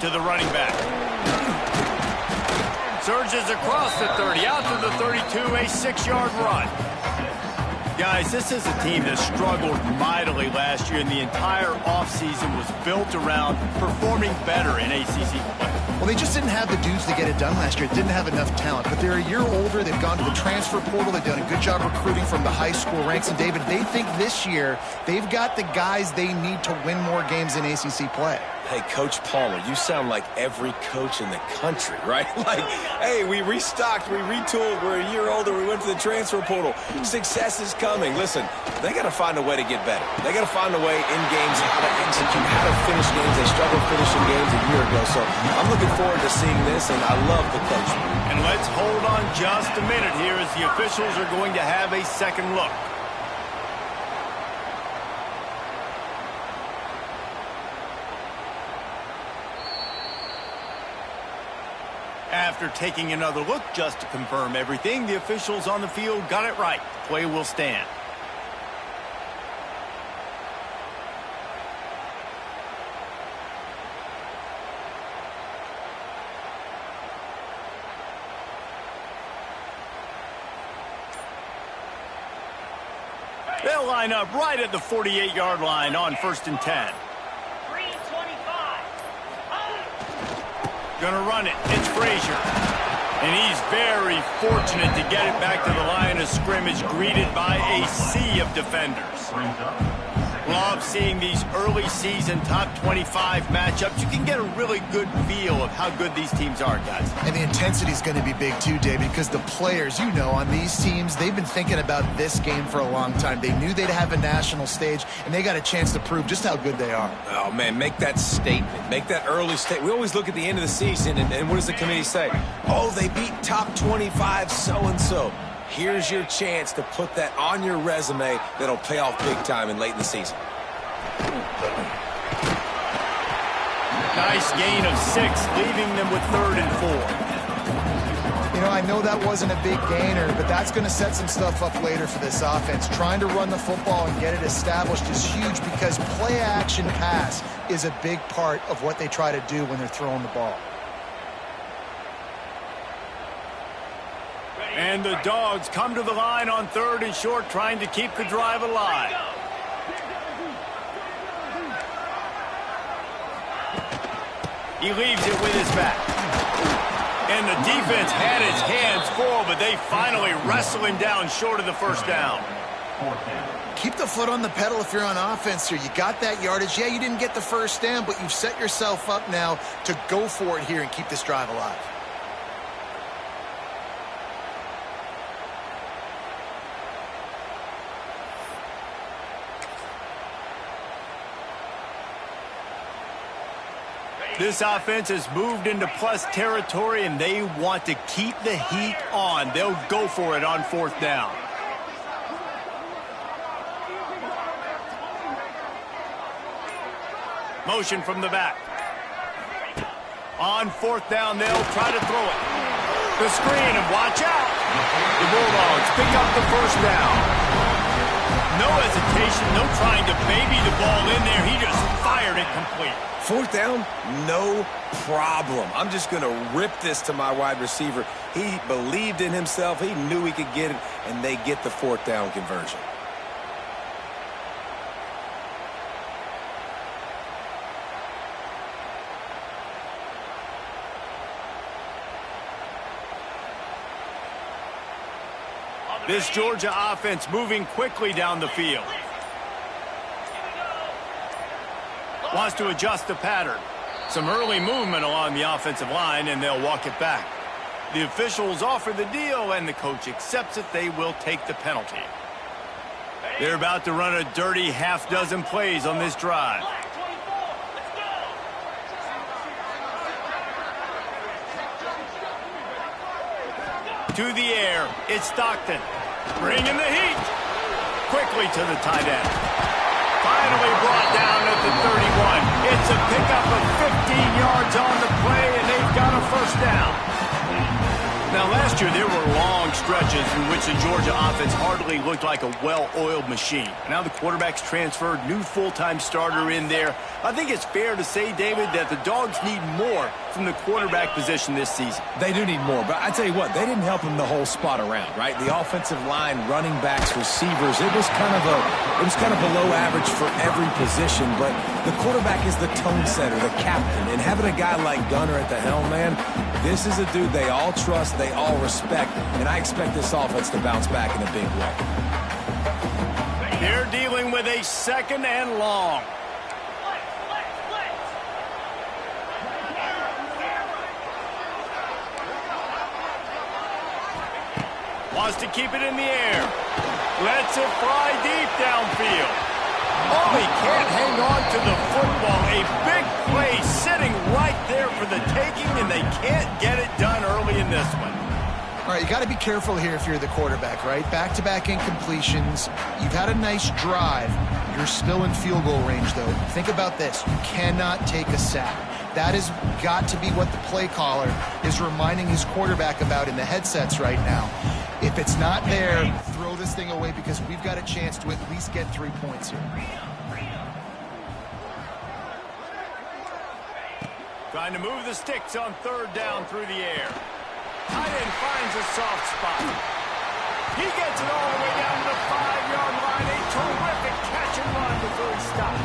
to the running back. Surges across the 30, out to the 32, a 6-yard run. Guys, this is a team that struggled mightily last year, and the entire offseason was built around performing better in ACC play. Well, they just didn't have the dudes to get it done last year. Didn't have enough talent. But they're a year older. They've gone to the transfer portal. They've done a good job recruiting from the high school ranks. And, David, they think this year they've got the guys they need to win more games in ACC play. Hey, Coach Palmer, you sound like every coach in the country, right? Like, hey, we restocked, we retooled, we're a year older, we went to the transfer portal. Success is coming. Listen, they got to find a way to get better. They got to find a way in games how to execute, how to finish games. They struggled finishing games a year ago. So I'm looking forward to seeing this, and I love the coaching. And let's hold on just a minute here as the officials are going to have a second look. After taking another look just to confirm everything, the officials on the field got it right. Play will stand. They'll line up right at the 48-yard line on 1st and 10. Gonna run it. It's Frazier. And he's very fortunate to get it back to the line of scrimmage, greeted by a sea of defenders. Love seeing these early season top 25 matchups. You can get a really good feel of how good these teams are, guys. And the intensity is going to be big too, David, because the players, you know, on these teams, they've been thinking about this game for a long time. They knew they'd have a national stage, and they got a chance to prove just how good they are. Oh, man, make that statement. Make that early statement. We always look at the end of the season, and what does the committee say? Oh, they beat top 25 so-and-so. Here's your chance to put that on your resume that'll pay off big time in late in the season. Nice gain of 6, leaving them with 3rd and 4. You know, I know that wasn't a big gainer, but that's going to set some stuff up later for this offense. Trying to run the football and get it established is huge because play-action pass is a big part of what they try to do when they're throwing the ball. And the Dogs come to the line on 3rd and short, trying to keep the drive alive. He leaves it with his back. And the defense had his hands full, but they finally wrestle him down short of the 1st down. Keep the foot on the pedal if you're on offense here. You got that yardage. Yeah, you didn't get the 1st down, but you've set yourself up now to go for it here and keep this drive alive. This offense has moved into plus territory, and they want to keep the heat on. They'll go for it on 4th down. Motion from the back. On 4th down, they'll try to throw it. The screen, and watch out. The Bulldogs pick up the 1st down. No hesitation, no trying to baby the ball in there. He just fired it complete. 4th down, no problem. I'm just going to rip this to my wide receiver. He believed in himself. He knew he could get it, and they get the 4th down conversion. This Georgia offense moving quickly down the field. Wants to adjust the pattern. Some early movement along the offensive line, and they'll walk it back. The officials offer the deal, and the coach accepts it. They will take the penalty. They're about to run a dirty half-dozen plays on this drive. To the air, it's Stockton. Bringing the heat. Quickly to the tight end. Finally brought down at the 31. It's a pickup of 15 yards on the play, and they've got a 1st down. Now, last year, there were long stretches in which the Georgia offense hardly looked like a well-oiled machine. Now the quarterback's transferred, new full-time starter in there. I think it's fair to say, David, that the Dogs need more from the quarterback position this season. They do need more, but I tell you what, they didn't help him the whole spot around, right? The offensive line, running backs, receivers, it was kind of below average for every position, but the quarterback is the tone setter, the captain, and having a guy like Gunner at the helm, man, this is a dude they all trust, they all respect, and I expect this offense to bounce back in a big way. They're dealing with a 2nd and long. Wants to keep it in the air. Lets it fly deep downfield. Oh, he can't hang on to the football. A big play sitting right there for the taking, and they can't get it done early in this one. All right, you got to be careful here if you're the quarterback, right? Back-to-back incompletions. You've had a nice drive. You're still in field goal range, though. Think about this. You cannot take a sack. That has got to be what the play caller is reminding his quarterback about in the headsets right now. If it's not there, throw this thing away because we've got a chance to at least get 3 points here. Trying to move the sticks on 3rd down through the air. Tight end finds a soft spot. He gets it all the way down to the 5-yard line. A terrific catch and run before he stopped.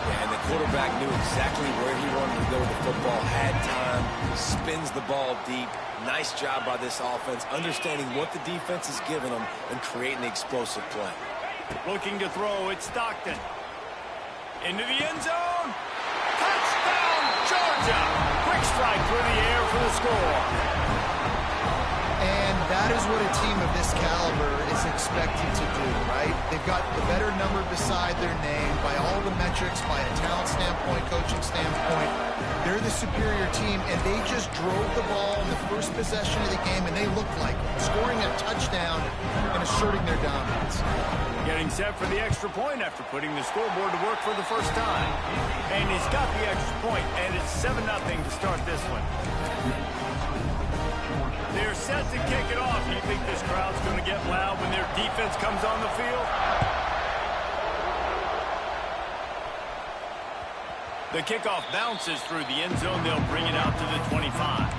Yeah, and the quarterback knew exactly where he wanted to go with the football, had time, spins the ball deep. Nice job by this offense, understanding what the defense is giving them and creating the explosive play. Looking to throw, it's Stockton. Into the end zone. Touchdown, Georgia! Quick strike through the air for the score. And that is what a team of this caliber is expected to do, right? They've got the better number beside their name by all the metrics, by a talent standpoint, coaching standpoint. They're the superior team, and they just drove the ball in the first possession of the game, and they looked like scoring a touchdown and asserting their dominance. Getting set for the extra point after putting the scoreboard to work for the first time. And he's got the extra point, and it's 7-0 to start this one. They're set to kick it off. Do you think this crowd's going to get loud when their defense comes on the field? The kickoff bounces through the end zone. They'll bring it out to the 25.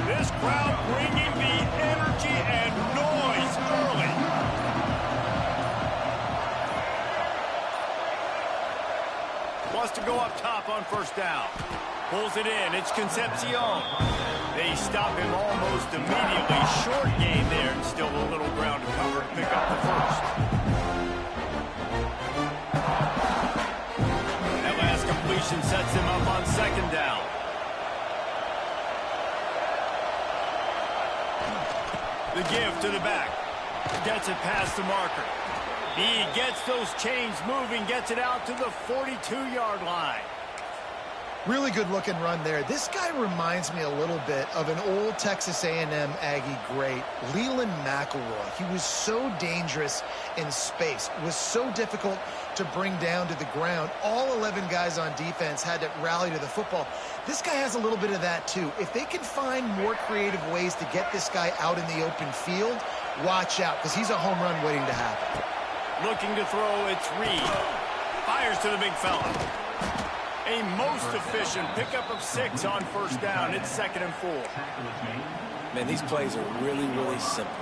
This crowd bringing the energy and noise early. Wants to go up top on 1st down. Pulls it in. It's Concepcion. They stop him almost immediately. Short gain there and still a little ground to cover to pick up the first. That last completion sets him up on 2nd down. The give to the back. Gets it past the marker. He gets those chains moving, gets it out to the 42-yard line. Really good looking run there. This guy reminds me a little bit of an old Texas A&M Aggie great, Leland McElroy. He was so dangerous in space. It was so difficult to bring down to the ground. All 11 guys on defense had to rally to the football. This guy has a little bit of that too. If they can find more creative ways to get this guy out in the open field, watch out, because he's a home run waiting to happen. Looking to throw, it's Reed. Fires to the big fella. A most efficient pickup of 6 on 1st down. It's 2nd and 4. Man, these plays are really, really simple.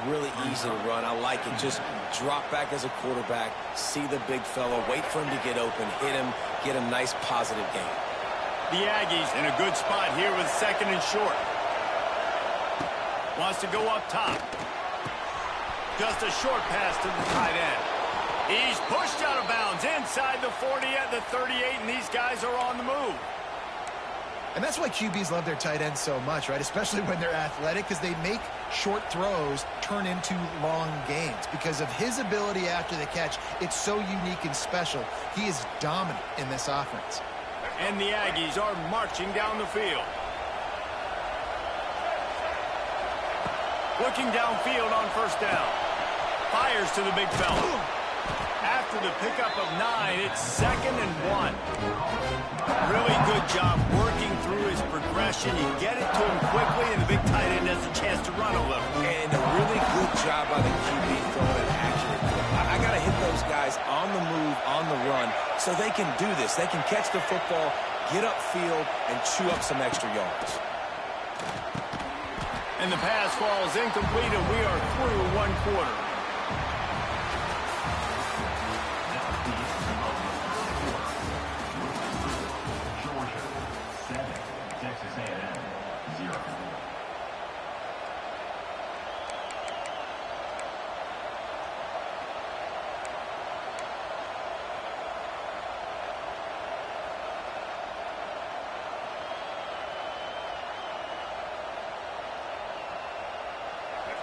Really easy to run. I like it. Just drop back as a quarterback, see the big fella, wait for him to get open, hit him, get a nice positive gain. The Aggies in a good spot here with 2nd and short. Wants to go up top. Just a short pass to the tight end. He's pushed out of bounds inside the 40 at the 38, and these guys are on the move. And that's why QBs love their tight ends so much, right? Especially when they're athletic, because they make short throws turn into long gains. Because of his ability after the catch, it's so unique and special. He is dominant in this offense. And the Aggies are marching down the field. Looking downfield on first down. Fires to the big fella. After the pickup of 9, it's 2nd and 1. Really good job working through his progression. You get it to him quickly, and the big tight end has a chance to run a little. And a really good job by the QB throwing an accurate throw. I got to hit those guys on the move, on the run, so they can do this. They can catch the football, get upfield, and chew up some extra yards. And the pass falls incomplete, and we are through one quarter.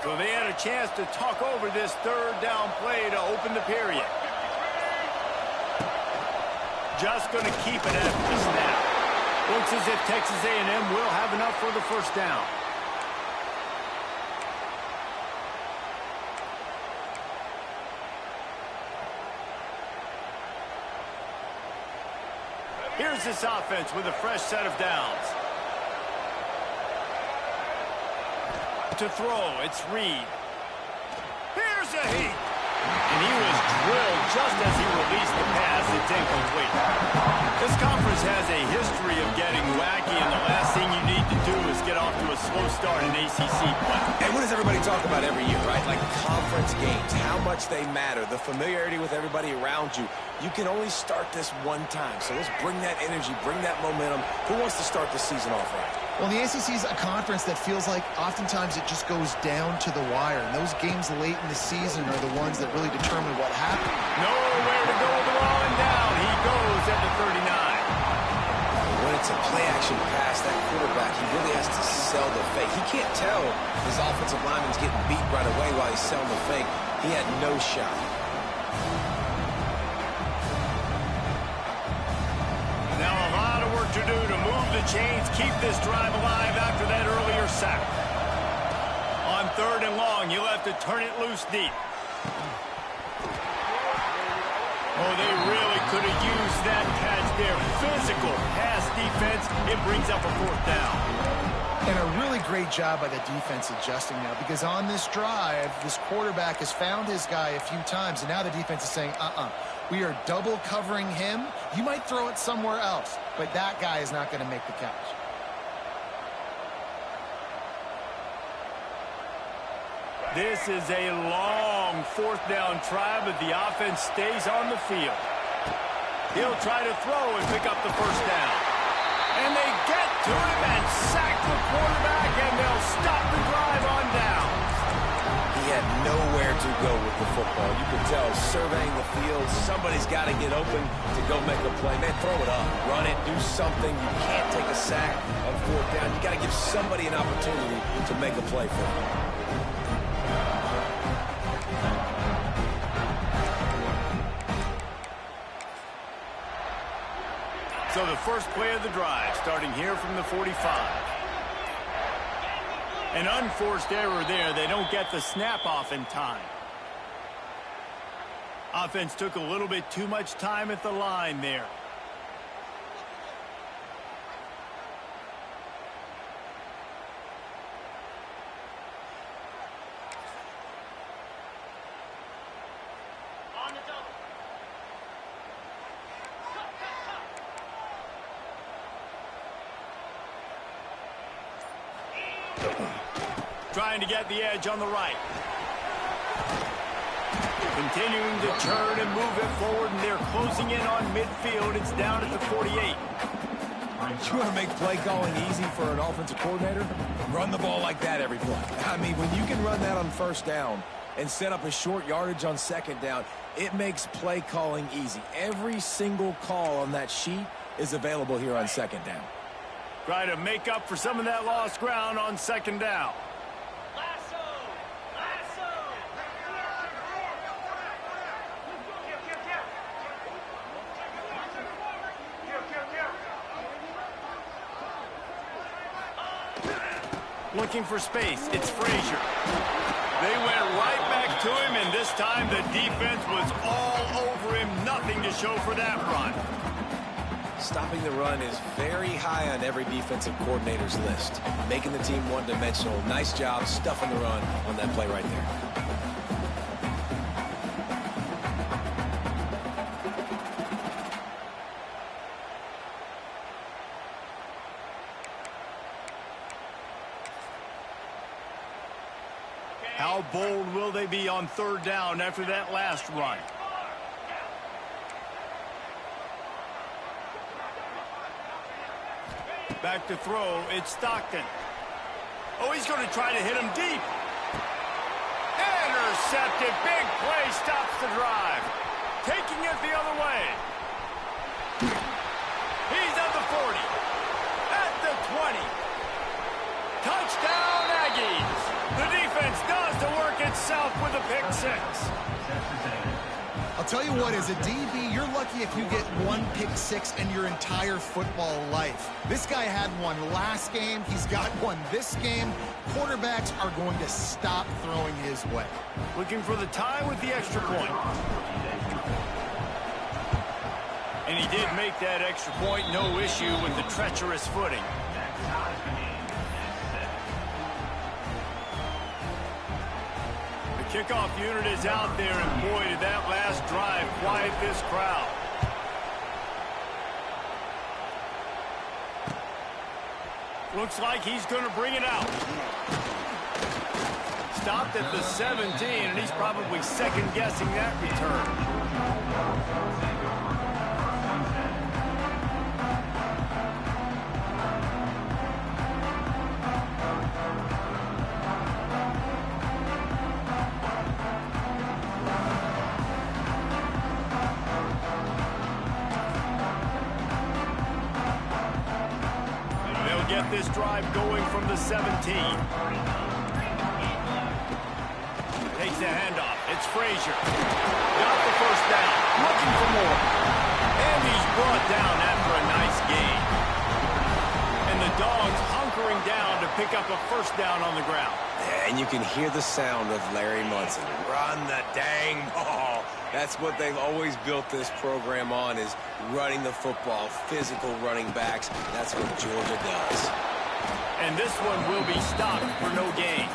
So they had a chance to talk over this third down play to open the period. Just going to keep it after the snap. Looks as if Texas A&M will have enough for the first down. Here's this offense with a fresh set of downs. To throw, it's Reed. Here's a heat. And he was drilled just as he released the pass. It's incomplete. This conference has a history of getting wacky, and the last thing you need to do is get off to a slow start in ACC play. And what does everybody talk about every year, right? Like conference games, how much they matter, the familiarity with everybody around you. You can only start this one time. So let's bring that energy, bring that momentum. Who wants to start the season off right? Well, the ACC is a conference that feels like oftentimes it just goes down to the wire. And those games late in the season are the ones that really determine what happened. Nowhere to go with the rolling down. He goes at the 39. When it's a play-action pass, that quarterback, he really has to sell the fake. He can't tell his offensive lineman's getting beat right away while he's selling the fake. He had no shot. Now a lot of work to do to move the chains, keep this drive alive after that earlier sack. On 3rd and long, you'll have to turn it loose deep. Oh, they really could have used that catch there. Physical pass defense. It brings up a 4th down. And a really great job by the defense adjusting now, because on this drive, this quarterback has found his guy a few times, and now the defense is saying, we are double covering him. You might throw it somewhere else, but that guy is not going to make the catch. This is a long 4th down try, but the offense stays on the field. He'll try to throw and pick up the first down. And they get to him and sack the quarterback, and they'll stop the drive on down. He had nowhere to go with the football. You could tell, surveying the field, somebody's got to get open to go make a play. Man, throw it up, run it, do something. You can't take a sack on 4th down. You got to give somebody an opportunity to make a play for him. So the first play of the drive, starting here from the 45. An unforced error there. They don't get the snap off in time. Offense took a little bit too much time at the line there. Trying to get the edge on the right. Continuing to turn and move it forward, and they're closing in on midfield. It's down at the 48. You want to make play calling easy for an offensive coordinator? Run the ball like that every play. I mean, when you can run that on 1st down and set up a short yardage on 2nd down, it makes play calling easy. Every single call on that sheet is available here on 2nd down. Try to make up for some of that lost ground on second down. Looking for space. It's Frazier. They went right back to him, and this time the defense was all over him. Nothing to show for that run. Stopping the run is very high on every defensive coordinator's list. Making the team one-dimensional. Nice job stuffing the run on that play right there. How bold will they be on third down after that last run? Back to throw, it's Stockton. Oh, he's going to try to hit him deep. Intercepted, big play, stops the drive. Taking it the other way. He's at the 40. At the 20. Touchdown, Aggies. The defense does the work itself with a pick six. I'll tell you what, as a DB, you're lucky if you get one pick six in your entire football life. This guy had one last game. He's got one this game. Quarterbacks are going to stop throwing his way. Looking for the tie with the extra point. And he did make that extra point, no issue with the treacherous footing. Kickoff unit is out there, and boy, did that last drive quiet this crowd. Looks like he's going to bring it out. Stopped at the 17, and he's probably second-guessing that return. Get this drive going from the 17. Takes the handoff. It's Frazier. Got the first down. Looking for more. And he's brought down after a nice gain. And the Dogs hunkering down to pick up a first down on the ground. And you can hear the sound of Larry Munson. Run the dang ball. That's what they've always built this program on, is running the football, physical running backs. That's what Georgia does. And this one will be stopped for no gain.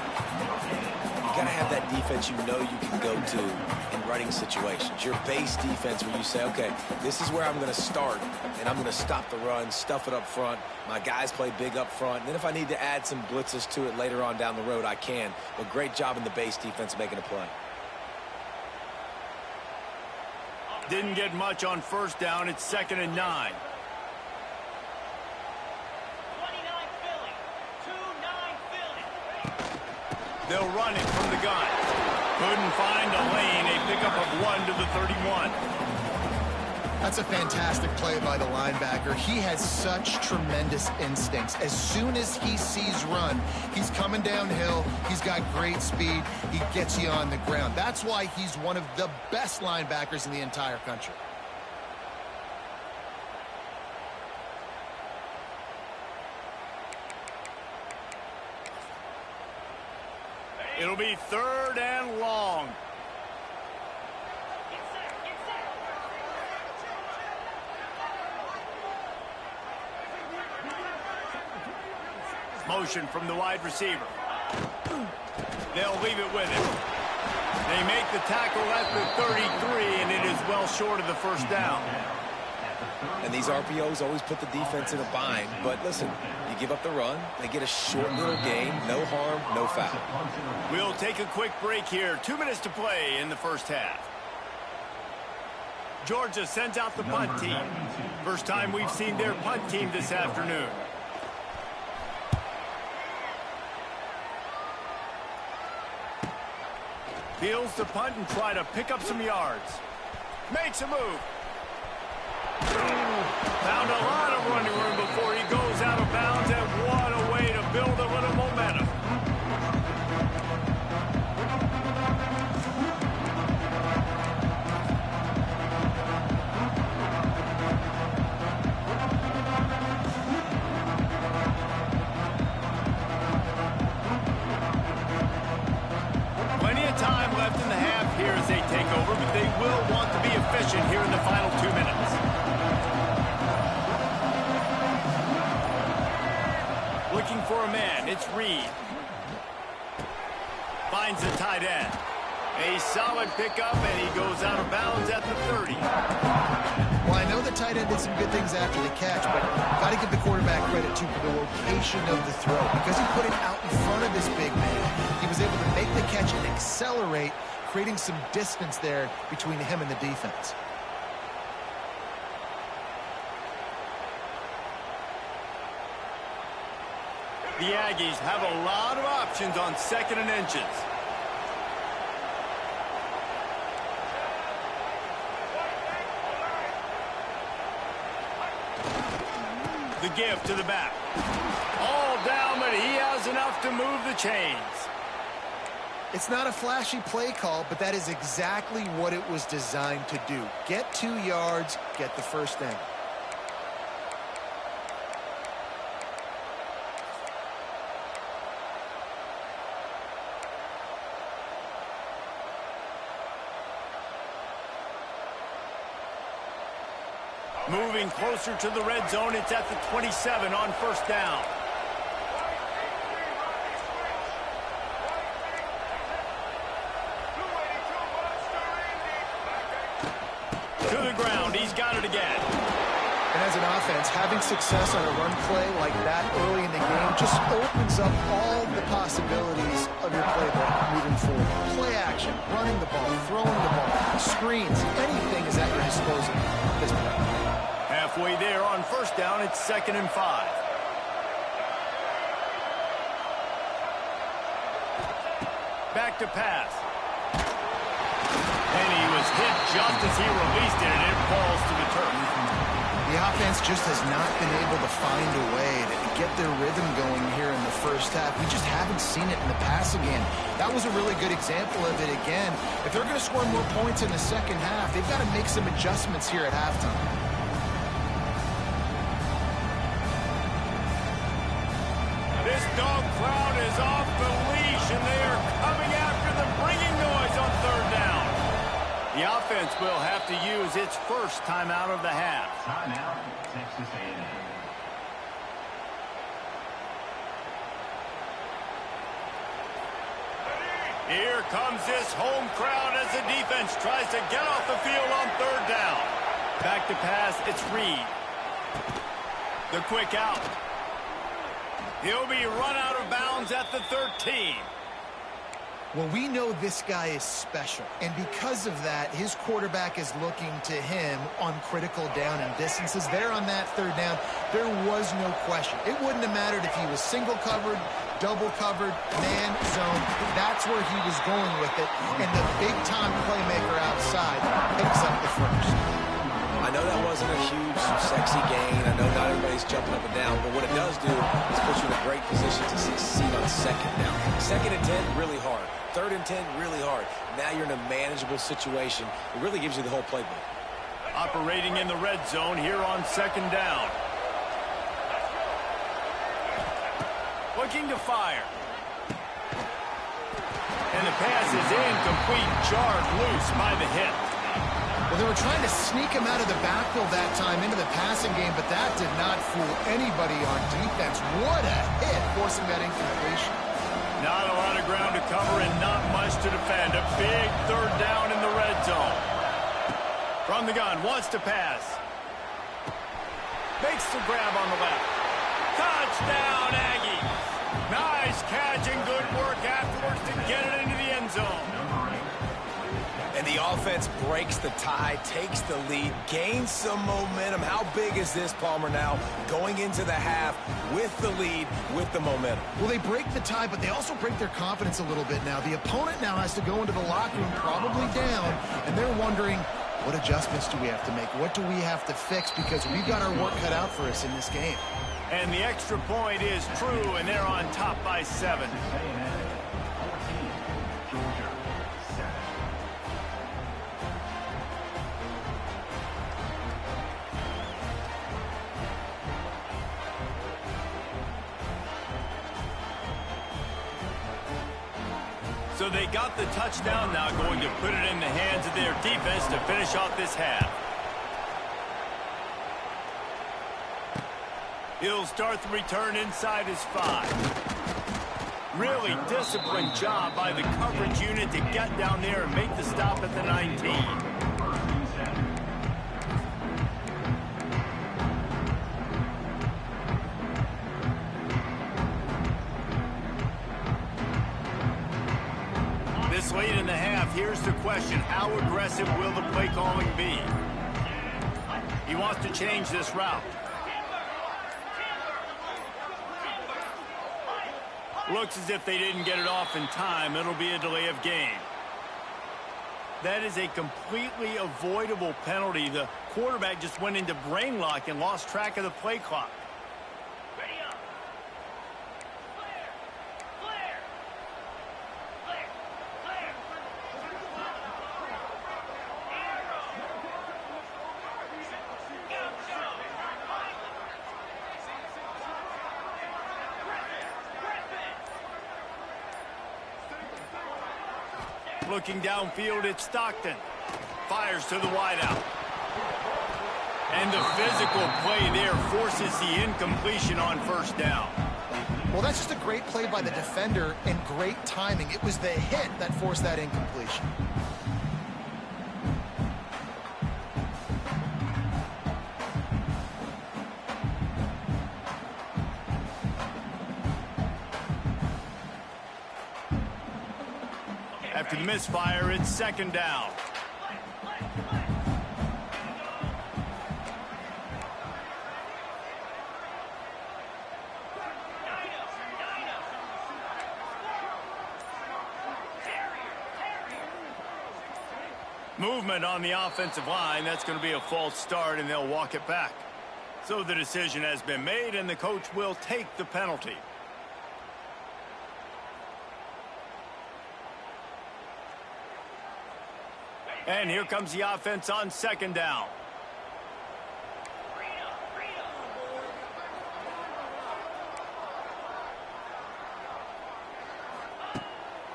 You got to have that defense you know you can go to in running situations. Your base defense where you say, okay, this is where I'm going to start, and I'm going to stop the run, stuff it up front. My guys play big up front. And then if I need to add some blitzes to it later on down the road, I can. But great job in the base defense making a play. Didn't get much on first down. It's 2nd and 9. 29 Philly. 2-9 Philly. They'll run it from the gun. Couldn't find a lane. A pickup of 1 to the 31. That's a fantastic play by the linebacker. He has such tremendous instincts. As soon as he sees run, he's coming downhill. He's got great speed. He gets you on the ground. That's why he's one of the best linebackers in the entire country. It'll be 3rd and long. Motion from the wide receiver. They'll leave it with him. They make the tackle at the 33, and it is well short of the first down. And these RPOs always put the defense in a bind. But listen, you give up the run, they get a short little gain, no harm, no foul. We'll take a quick break here. 2 minutes to play in the first half. Georgia sends out the punt team. First time we've seen their punt team this afternoon. Fields to punt and try to pick up some yards. Makes a move. Found a lot of running room before he goes out of bounds here as they take over, but they will want to be efficient here in the final 2 minutes. Looking for a man, it's Reed. Finds the tight end. A solid pickup, and he goes out of bounds at the 30. Well, I know the tight end did some good things after the catch, but got to give the quarterback credit to the location of the throw. Because he put it out in front of this big man, he was able to make the catch and accelerate, creating some distance there between him and the defense. The Aggies have a lot of options on 2nd and inches. The give to the back. All down, but he has enough to move the chains. It's not a flashy play call, but that is exactly what it was designed to do. Get 2 yards, get the first down. Moving closer to the red zone, it's at the 27 on 1st down. To the ground, he's got it again. And as an offense, having success on a run play like that early in the game just opens up all the possibilities of your playbook moving forward. Play action, running the ball, throwing the ball, screens, anything is at your disposal at this point. Halfway there on 1st down, it's 2nd and 5. Back to pass. And he was hit just as he released it, and it falls to the turf. The offense just has not been able to find a way to get their rhythm going here in the first half. We just haven't seen it in the passing game. That was a really good example of it again. If they're going to score more points in the second half, they've got to make some adjustments here at halftime. This dog crowd is off the leash, and they are coming after them, bringing noise on 3rd down. The offense will have to use its first timeout of the half. Timeout, Texas A&M. Here comes this home crowd as the defense tries to get off the field on 3rd down. Back to pass, it's Reed. The quick out. He'll be run out of bounds at the 13. Well, we know this guy is special, and because of that, his quarterback is looking to him on critical down and distances. There on that 3rd down, there was no question. It wouldn't have mattered if he was single covered, double covered, man, zone. That's where he was going with it, and the big-time playmaker outside picks up the first. I know that wasn't a huge, sexy gain. I know not everybody's jumping up and down, but what it does do is put you in a great position to succeed on 2nd down. 2nd and 10, really hard. 3rd and 10, really hard. Now you're in a manageable situation. It really gives you the whole playbook. Operating in the red zone here on 2nd down. Looking to fire. And the pass is incomplete, jarred loose by the hit. Well, they were trying to sneak him out of the backfield that time into the passing game, but that did not fool anybody on defense. What a hit, forcing that incompletion. Not a lot of ground to cover and not much to defend. A big 3rd down in the red zone. From the gun, wants to pass. Makes the grab on the left. Touchdown, Aggies. Nice catch and good work afterwards to get it into the end zone. And the offense breaks the tie, takes the lead, gains some momentum. How big is this, Palmer, now going into the half with the lead, with the momentum? Well, they break the tie, but they also break their confidence a little bit now. The opponent now has to go into the locker room probably down, and they're wondering, what adjustments do we have to make? What do we have to fix? Because we've got our work cut out for us in this game. And the extra point is true, and they're on top by 7. So they got the touchdown, now going to put it in the hands of their defense to finish off this half. He'll start the return inside his 5. Really disciplined job by the coverage unit to get down there and make the stop at the 19. This late in the half, here's the question. How aggressive will the play calling be? He wants to change this route. Looks as if they didn't get it off in time. It'll be a delay of game. That is a completely avoidable penalty. The quarterback just went into brain lock and lost track of the play clock. Looking downfield, it's Stockton. Fires to the wideout. And the physical play there forces the incompletion on first down. Well, that's just a great play by the defender and great timing. It was the hit that forced that incompletion. After the misfire, it's second down. Movement on the offensive line. That's going to be a false start, and they'll walk it back. So the decision has been made, and the coach will take the penalty. And here comes the offense on second down.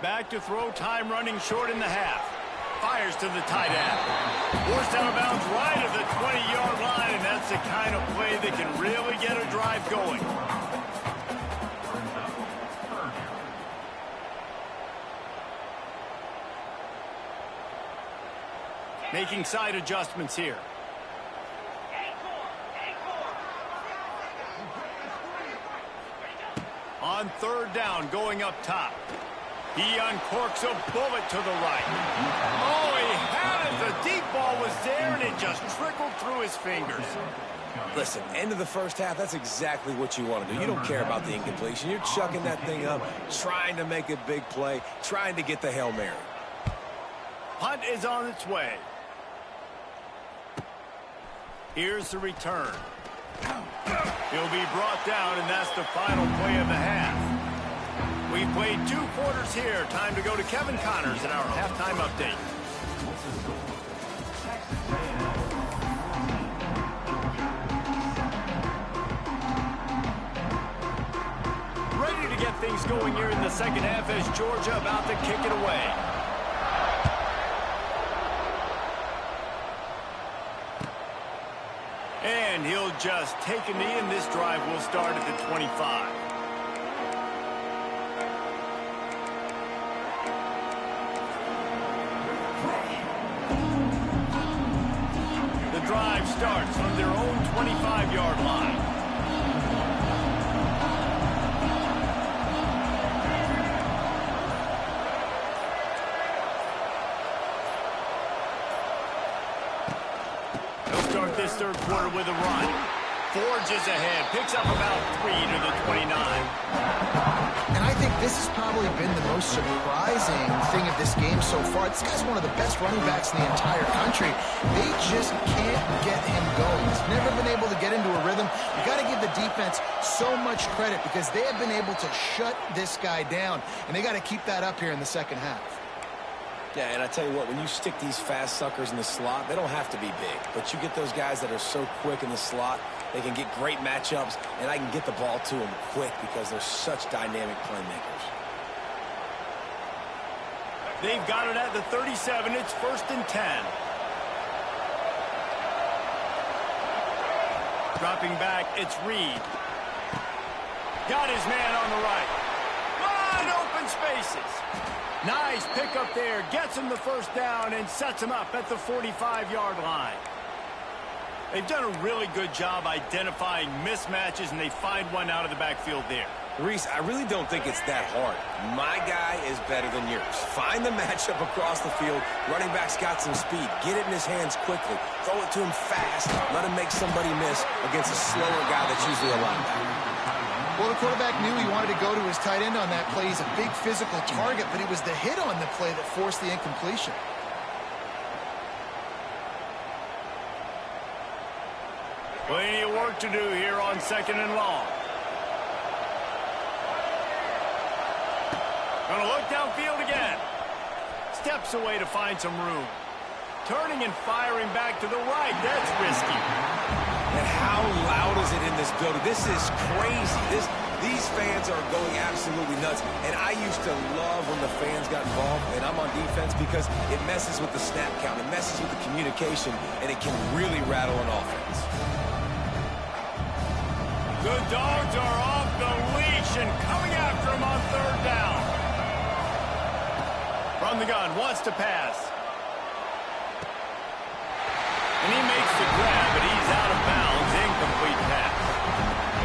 Back to throw, time running short in the half. Fires to the tight end. Forced out of bounds right at the 20-yard line, and that's the kind of play that can really get a drive going. Making side adjustments here. On third down, going up top. He uncorks a bullet to the right. Oh, he had it. The deep ball was there, and it just trickled through his fingers. Listen, end of the first half, that's exactly what you want to do. You don't care about the incompletion. You're chucking that thing up, trying to make a big play, trying to get the Hail Mary. Punt is on its way. Here's the return. He'll be brought down, and that's the final play of the half. We've played 2 quarters here. Time to go to Kevin Connors in our halftime update. Ready to get things going here in the second half as Georgia about to kick it away. And he'll just take a knee, and this drive will start at the 25. The drive starts from their own 25-yard line. This third quarter with a run. Forges ahead, picks up about 3 to the 29. And I think this has probably been the most surprising thing of this game so far. This guy's one of the best running backs in the entire country. They just can't get him going. He's never been able to get into a rhythm. You got to give the defense so much credit because they have been able to shut this guy down, and they got to keep that up here in the second half. Yeah, and I tell you what, when you stick these fast suckers in the slot, they don't have to be big. But you get those guys that are so quick in the slot, they can get great matchups, and I can get the ball to them quick because they're such dynamic playmakers. They've got it at the 37. It's 1st and 10. Dropping back, it's Reed. Got his man on the right. Wide open spaces. Nice pickup there. Gets him the first down and sets him up at the 45-yard line. They've done a really good job identifying mismatches, and they find one out of the backfield there. Reese, I really don't think it's that hard. My guy is better than yours. Find the matchup across the field. Running back's got some speed. Get it in his hands quickly. Throw it to him fast. Let him make somebody miss against a slower guy that's usually a linebacker. Well, the quarterback knew he wanted to go to his tight end on that play. He's a big physical target, but it was the hit on the play that forced the incompletion. Plenty of work to do here on 2nd and long. Gonna look downfield again. Steps away to find some room. Turning and firing back to the right. That's risky. And how loud is it in this building? This is crazy. These fans are going absolutely nuts. And I used to love when the fans got involved, and I'm on defense because it messes with the snap count. It messes with the communication, and it can really rattle an offense. The Dogs are off the leash and coming after him on 3rd down. From the gun, wants to pass. And he makes the grab, but he's out of bounds. Incomplete pass.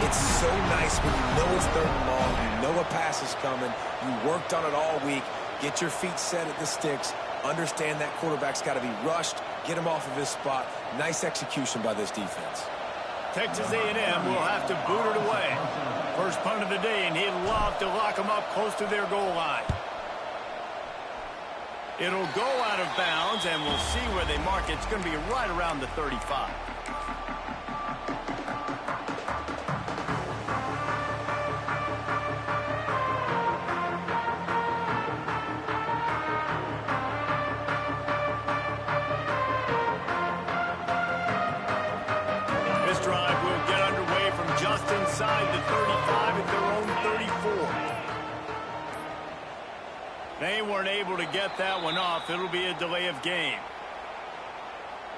It's so nice when you know it's 3rd and long, you know a pass is coming, you worked on it all week, get your feet set at the sticks, understand that quarterback's got to be rushed, get him off of his spot. Nice execution by this defense. Texas A&M will have to boot it away. First punt of the day, and he'd love to lock them up close to their goal line. It'll go out of bounds, and we'll see where they mark it. It's going to be right around the 35. This drive will get underway from just inside the 35 at their own 34. They weren't able to get that one off. It'll be a delay of game.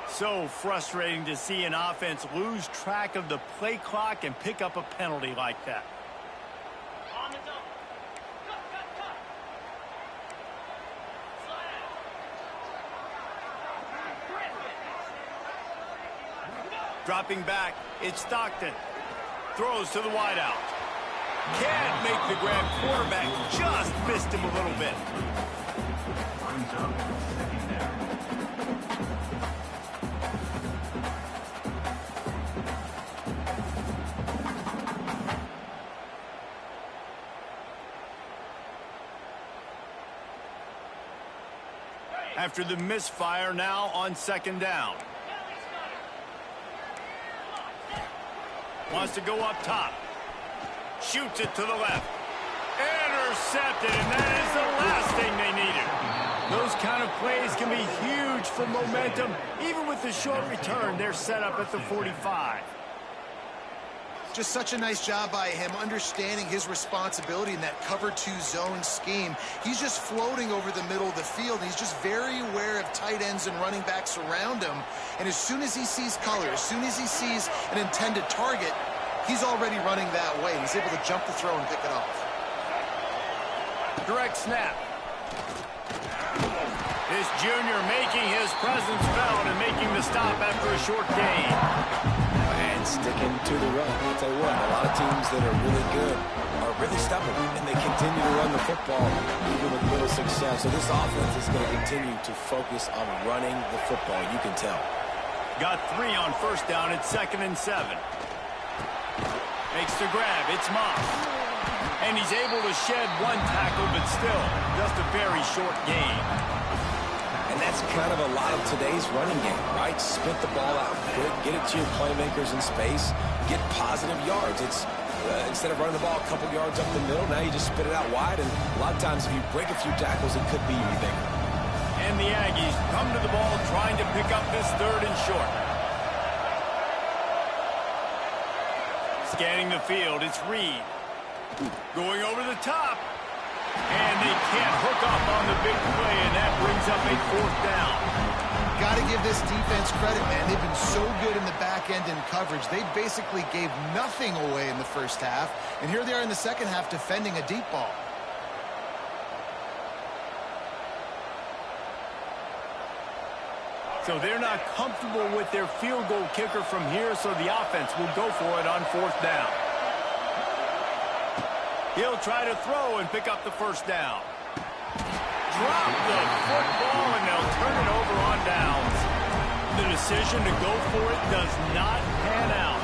So frustrating to see an offense lose track of the play clock and pick up a penalty like that. On the double. Cut. Slam. Dropping back, it's Stockton. Throws to the wideout. Can't make the grab. Quarterback just missed him a little bit. Brings up secondary. After the misfire, now on 2nd down. Wants to go up top. Shoots it to the left. Intercepted, and that is the last thing they needed. Those kind of plays can be huge for momentum. Even with the short return, they're set up at the 45. Just such a nice job by him understanding his responsibility in that cover 2 zone scheme. He's just floating over the middle of the field. He's just very aware of tight ends and running backs around him. And as soon as he sees color, as soon as he sees an intended target, he's already running that way. He's able to jump the throw and pick it off. Direct snap. This junior making his presence felt and making the stop after a short gain. And sticking to the run. I'll tell you what, a lot of teams that are really good are really stubborn, and they continue to run the football even with little success. So this offense is going to continue to focus on running the football. You can tell. Got 3 on 1st down. It's 2nd and 7. Makes the grab. It's Moss. And he's able to shed 1 tackle, but still just a very short gain. And that's kind of a lot of today's running game, right? Spit the ball out quick, get it to your playmakers in space, get positive yards. It's instead of running the ball a couple yards up the middle, now you just spit it out wide, and a lot of times if you break a few tackles, it could be even bigger. And the Aggies come to the ball trying to pick up this 3rd and short. Scanning the field, it's Reed. Going over the top. And they can't hook up on the big play, and that brings up a 4th down. Got to give this defense credit, man. They've been so good in the back end in coverage. They basically gave nothing away in the first half, and here they are in the second half defending a deep ball. So they're not comfortable with their field goal kicker from here, so the offense will go for it on 4th down. He'll try to throw and pick up the 1st down. Drop the football, and they'll turn it over on downs. The decision to go for it does not pan out.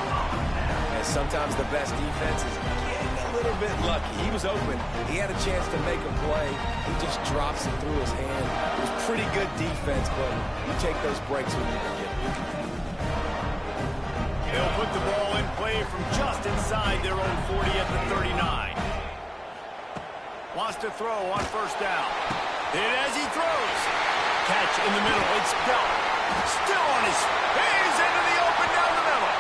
And sometimes the best defense is getting a little bit lucky. He was open. He had a chance to make a play. He just drops it through his hand. It was pretty good defense, but you take those breaks when you can get them. They'll put the ball in play from just inside their own 40 at the 39. Wants to throw on 1st down. Hit as he throws. Catch in the middle. It's Bell. Still on his face into the open down the middle.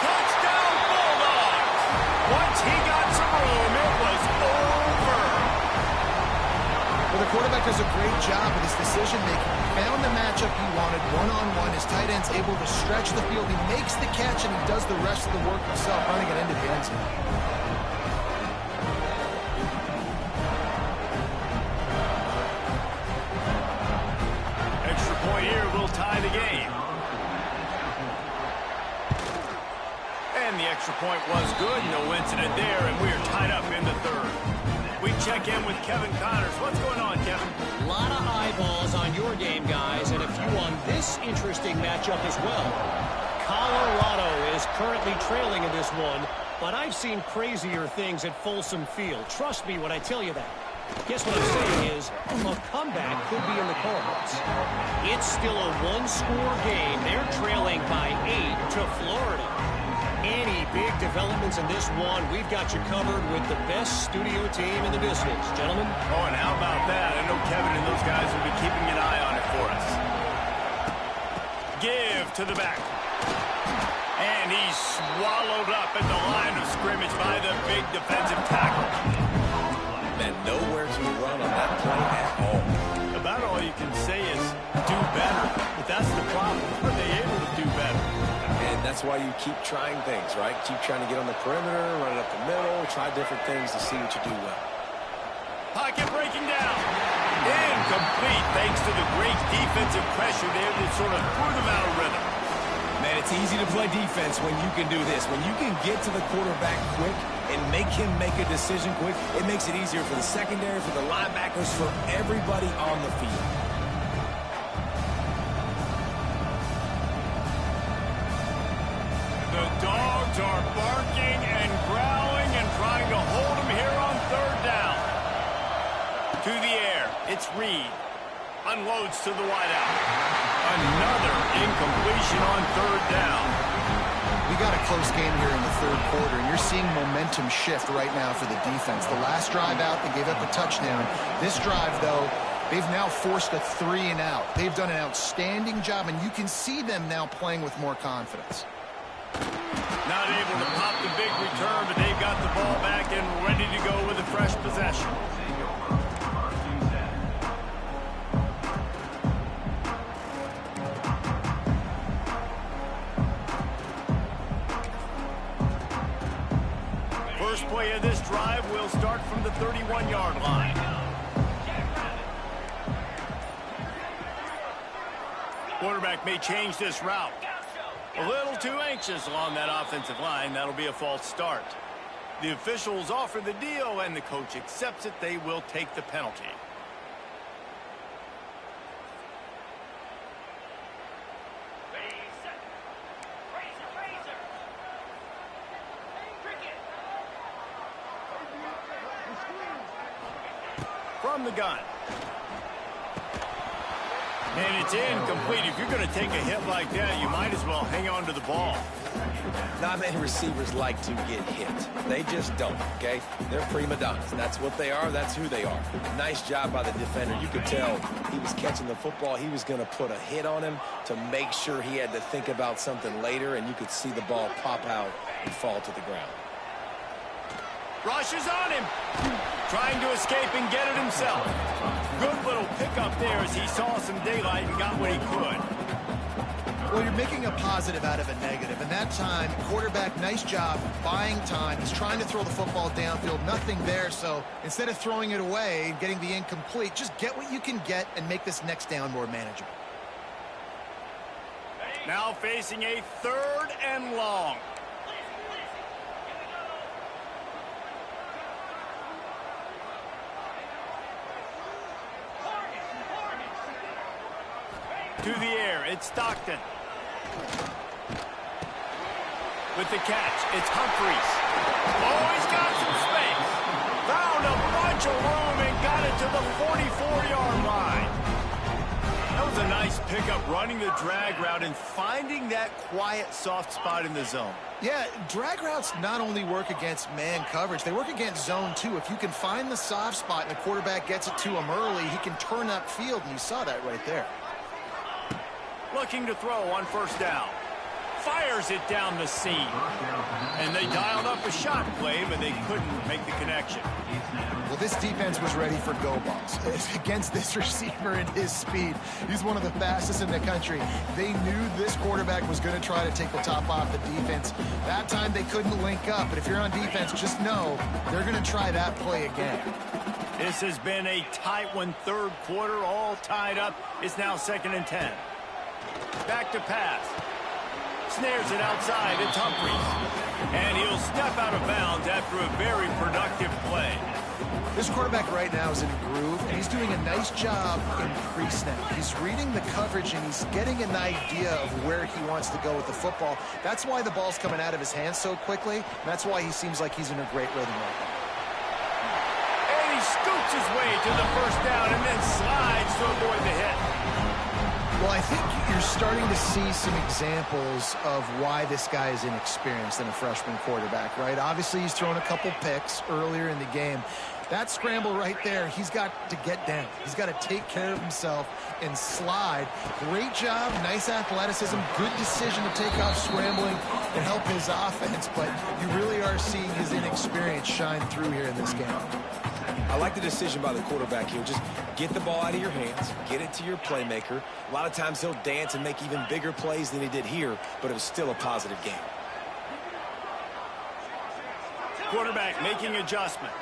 Touchdown Bulldogs. Once he got some room, it was over. Well, the quarterback does a great job with his decision-making. He found the matchup he wanted, one-on-one. His tight end's able to stretch the field. He makes the catch, and he does the rest of the work himself, running it into the end zone. Extra point here will tie the game. And the extra point was good. No incident there, and we're tied up in the 3rd. We check in with Kevin Connors. What's going on, Kevin? A lot of eyeballs on your game, guys, and a few on this interesting matchup as well. Colorado is currently trailing in this one, but I've seen crazier things at Folsom Field. Trust me when I tell you that. Guess what I'm saying is a comeback could be in the cards. It's still a one-score game. They're trailing by 8 to Florida. Any big developments in this one, we've got you covered with the best studio team in the business. Gentlemen? Oh, and how about that? I know Kevin and those guys will be keeping an eye on it for us. Give to the back. And he's swallowed up at the line of scrimmage by the big defensive tackle. And nowhere to run on that play at all. About all you can say is do better. But that's the problem. Are they able to do better? And that's why you keep trying things, right? Keep trying to get on the perimeter, run it up the middle, try different things to see what you do well. Pocket breaking down. Incomplete thanks to the great defensive pressure there that sort of threw them out of rhythm. Man, it's easy to play defense when you can do this. When you can get to the quarterback quick and make him make a decision quick, it makes it easier for the secondary, for the linebackers, for everybody on the field. The Dogs are barking and growling and trying to hold him here on 3rd down. To the air, it's Reed. Unloads to the wideout. Another incompletion on 3rd down. We got a close game here in the 3rd quarter, and you're seeing momentum shift right now for the defense. The last drive out, they gave up a touchdown. This drive, though, they've now forced a 3-and-out. They've done an outstanding job, and you can see them now playing with more confidence. Not able to pop the big return, but they've got the ball back and ready to go with a fresh possession. First play of this drive will start from the 31-yard line. Quarterback may change this route. A little too anxious along that offensive line. That'll be a false start. The officials offer the deal, and the coach accepts it. They will take the penalty. From the gun. And it's incomplete. If you're going to take a hit like that, you might as well hang on to the ball. Not many receivers like to get hit. They just don't, okay? They're prima donnas. That's what they are. That's who they are. Nice job by the defender. You could tell he was catching the football. He was going to put a hit on him to make sure he had to think about something later, and you could see the ball pop out and fall to the ground. Rushes on him. trying to escape and get it himself. Good little pickup there as he saw some daylight and got what he could. Well, you're making a positive out of a negative, and that time, quarterback, nice job buying time. He's trying to throw the football downfield, nothing there, so instead of throwing it away and getting the incomplete, just get what you can get and make this next down more manageable. Now facing a 3rd and long. To the air, it's Stockton. With the catch, it's Humphries. Oh, he's got some space. Found a bunch of room and got it to the 44-yard line. That was a nice pickup, running the drag route and finding that quiet, soft spot in the zone. Yeah, drag routes not only work against man coverage, they work against zone too. If you can find the soft spot and the quarterback gets it to him early, he can turn upfield, and you saw that right there. Looking to throw on 1st down. Fires it down the seam. And they dialed up a shot play, but they couldn't make the connection. Well, this defense was ready for go balls. Against this receiver and his speed, he's one of the fastest in the country. They knew this quarterback was going to try to take the top off the defense. That time they couldn't link up, but if you're on defense, just know they're going to try that play again. This has been a tight one, 3rd quarter, all tied up. It's now 2nd and 10. Back to pass. Snares it outside. It's Humphries. And he'll step out of bounds after a very productive play. This quarterback right now is in a groove, and he's doing a nice job in pre-snap. He's reading the coverage, and he's getting an idea of where he wants to go with the football. That's why the ball's coming out of his hands so quickly, and that's why he seems like he's in a great rhythm right now. And he scoots his way to the 1st down and then slides to avoid the hit. Well, I think you're starting to see some examples of why this guy is inexperienced in a freshman quarterback, right? Obviously, he's thrown a couple picks earlier in the game. That scramble right there, he's got to get down. He's got to take care of himself and slide. Great job, nice athleticism, good decision to take off scrambling and help his offense, but you really are seeing his inexperience shine through here in this game. I like the decision by the quarterback here. Just get the ball out of your hands, get it to your playmaker. A lot of times he'll dance and make even bigger plays than he did here, but it was still a positive game. Quarterback making adjustments.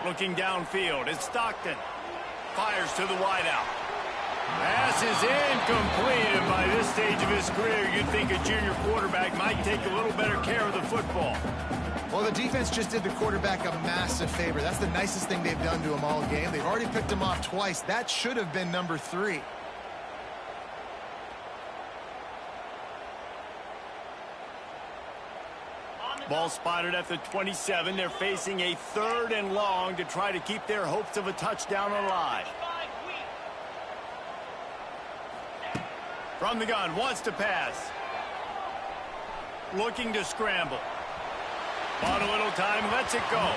Looking downfield, it's Stockton. Fires to the wideout. Pass is incomplete, and by this stage of his career, you'd think a junior quarterback might take a little better care of the football. Well, the defense just did the quarterback a massive favor. That's the nicest thing they've done to him all game. They've already picked him off twice. That should have been number 3. Ball spotted at the 27. They're facing a 3rd and long to try to keep their hopes of a touchdown alive. From the gun, wants to pass. Looking to scramble. Bought a little time, lets it go.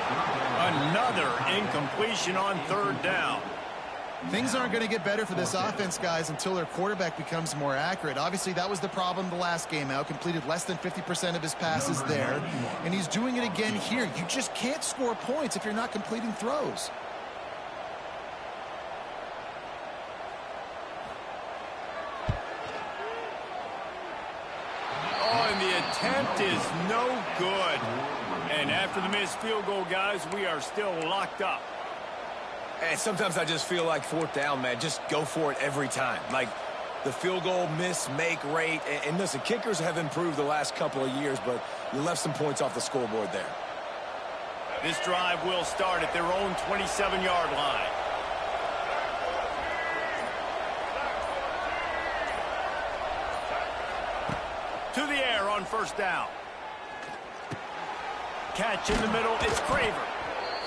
Another incompletion on 3rd down. Things aren't going to get better for this offense, guys, until their quarterback becomes more accurate. Obviously, that was the problem the last game out. Completed less than 50% of his passes there. And he's doing it again here. You just can't score points if you're not completing throws. Oh, and the attempt is no good. And after the missed field goal, guys, we are still locked up. And sometimes I just feel like 4th down, man, just go for it every time. Like the field goal miss-make rate. And listen, kickers have improved the last couple of years, but you left some points off the scoreboard there. This drive will start at their own 27-yard line. To the air on 1st down. Catch in the middle, it's Craver.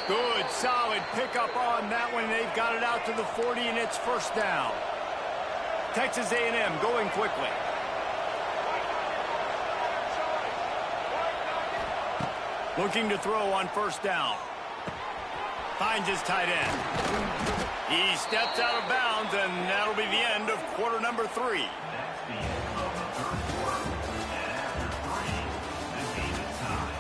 Good, solid pickup on that one. They've got it out to the 40, and it's 1st down. Texas A&M going quickly. Looking to throw on 1st down. Finds his tight end. He steps out of bounds, and that'll be the end of quarter number 3. That's the end of the third quarter. And after 3, the game is tied.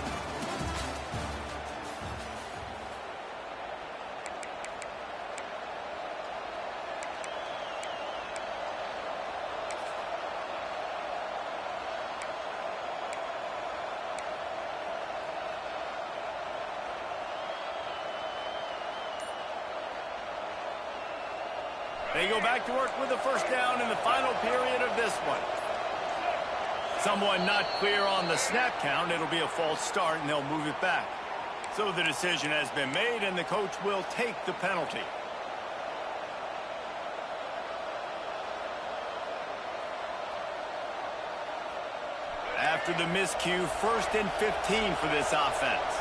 They go back to work with the first down in the final period of this one. Someone not clear on the snap count. It'll be a false start, and they'll move it back. So the decision has been made, and the coach will take the penalty. After the miscue, 1st and 15 for this offense.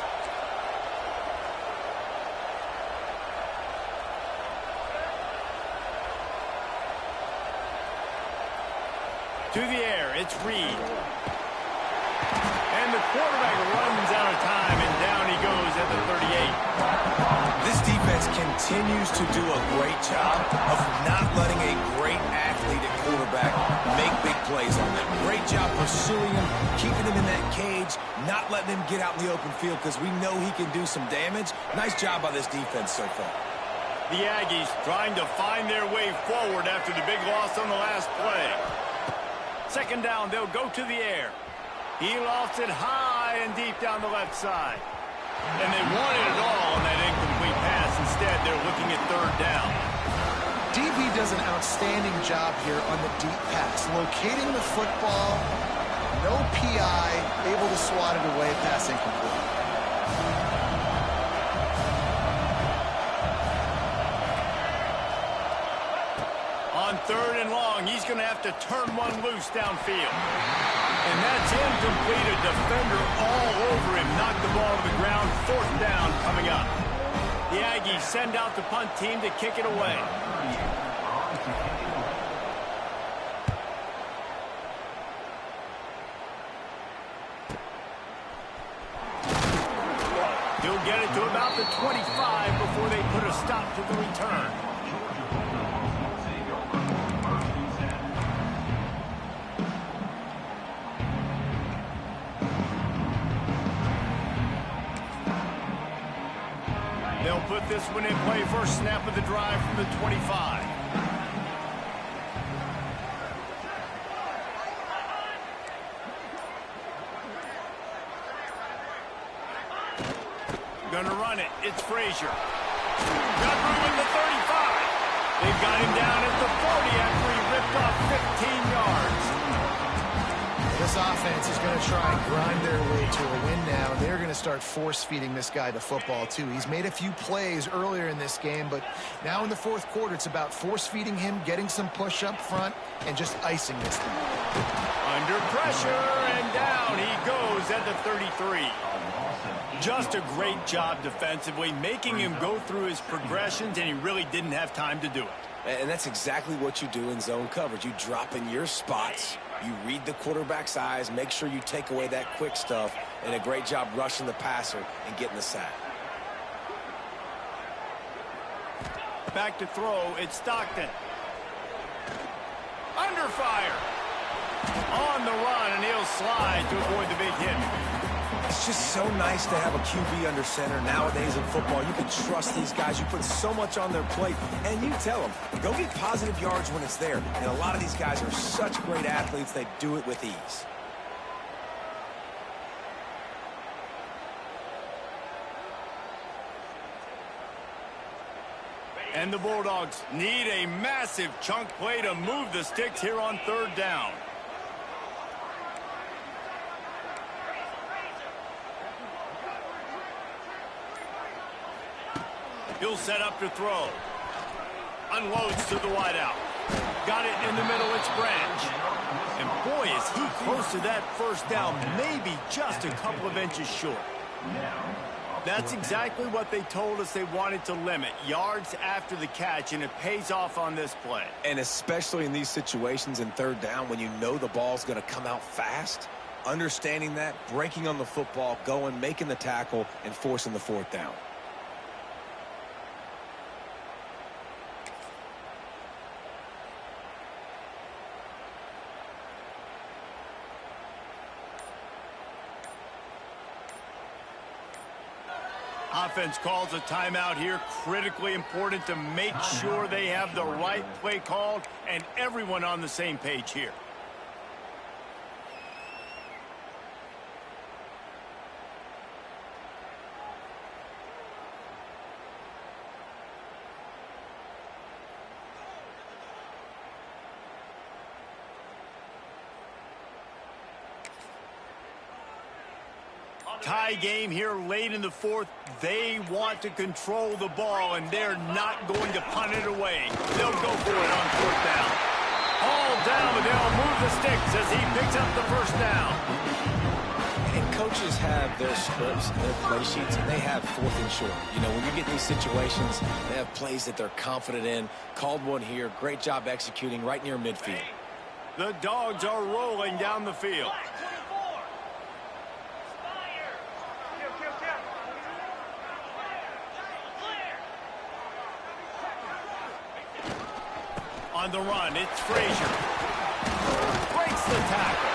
To the air, it's Reed. And the quarterback runs out of time, and down he goes at the 38. This defense continues to do a great job of not letting a great athlete at quarterback make big plays on them. Great job pursuing him, keeping him in that cage, not letting him get out in the open field because we know he can do some damage. Nice job by this defense so far. The Aggies trying to find their way forward after the big loss on the last play. 2nd down, they'll go to the air. He lofts it high and deep down the left side. And they wanted it all on that incomplete pass. Instead, they're looking at 3rd down. DB does an outstanding job here on the deep pass. Locating the football, no PI, able to swat it away, pass incomplete. On 3rd and long, he's going to have to turn one loose downfield. And that's incomplete. A defender all over him. Knocked the ball to the ground. 4th down coming up. The Aggies send out the punt team to kick it away. He'll get it to about the 25 before they put a stop to the return. They'll put this one in play. First snap of the drive from the 25. Gonna run it. It's Frazier. Got room in the 35. They've got him down at the 40 after he ripped off 15 yards. This offense is going to try and grind their way to a win now. They're going to start force-feeding this guy the football, too. He's made a few plays earlier in this game, but now in the 4th quarter, it's about force-feeding him, getting some push up front, and just icing this thing. Under pressure, and down he goes at the 33. Just a great job defensively, making him go through his progressions, and he really didn't have time to do it. And that's exactly what you do in zone coverage. You drop in your spots. You read the quarterback's eyes, make sure you take away that quick stuff, and a great job rushing the passer and getting the sack. Back to throw, it's Stockton. Under fire. On the run, and he'll slide to avoid the big hit. It's just so nice to have a QB under center nowadays in football. You can trust these guys. You put so much on their plate, and you tell them, go get positive yards when it's there. And a lot of these guys are such great athletes, they do it with ease. And the Bulldogs need a massive chunk play to move the sticks here on 3rd down. He'll set up to throw. Unloads to the wideout. Got it in the middle, it's Branch. And boy, is he close to that 1st down, maybe just a couple of inches short. That's exactly what they told us they wanted to limit. Yards after the catch, and it pays off on this play. And especially in these situations in 3rd down when you know the ball's going to come out fast, understanding that, breaking on the football, going, making the tackle, and forcing the 4th down. Offense calls a timeout here. Critically important to make sure they have the right play called and everyone on the same page here. Tie game here late in the fourth. They want to control the ball, and they're not going to punt it away. They'll go for it on fourth down. All down, but they'll move the sticks as he picks up the first down. And coaches have their scripts, their play sheets, and they have fourth and short. You know, when you get in these situations, they have plays that they're confident in. Called one here. Great job executing right near midfield. The Dogs are rolling down the field. On the run, it's Frazier. Breaks the tackle.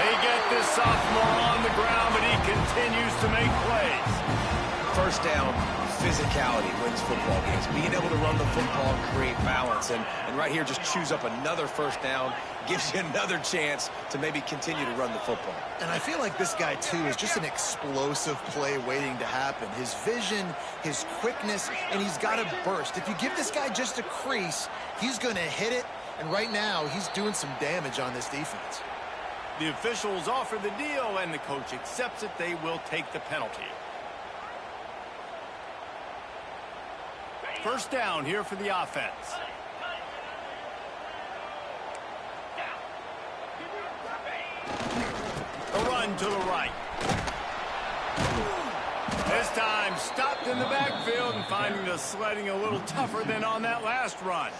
They get this sophomore on the ground, but he continues to make plays. First down, physicality wins football games. Being able to run the football, create balance, and right here just chews up another first down, gives you another chance to maybe continue to run the football. And I feel like this guy, too, is just an explosive play waiting to happen. His vision, his quickness, and he's got a burst. If you give this guy just a crease, he's going to hit it, and right now he's doing some damage on this defense. The officials offer the deal, and the coach accepts it. They will take the penalty. First down here for the offense. A run to the right. This time stopped in the backfield and finding the sledding a little tougher than on that last run.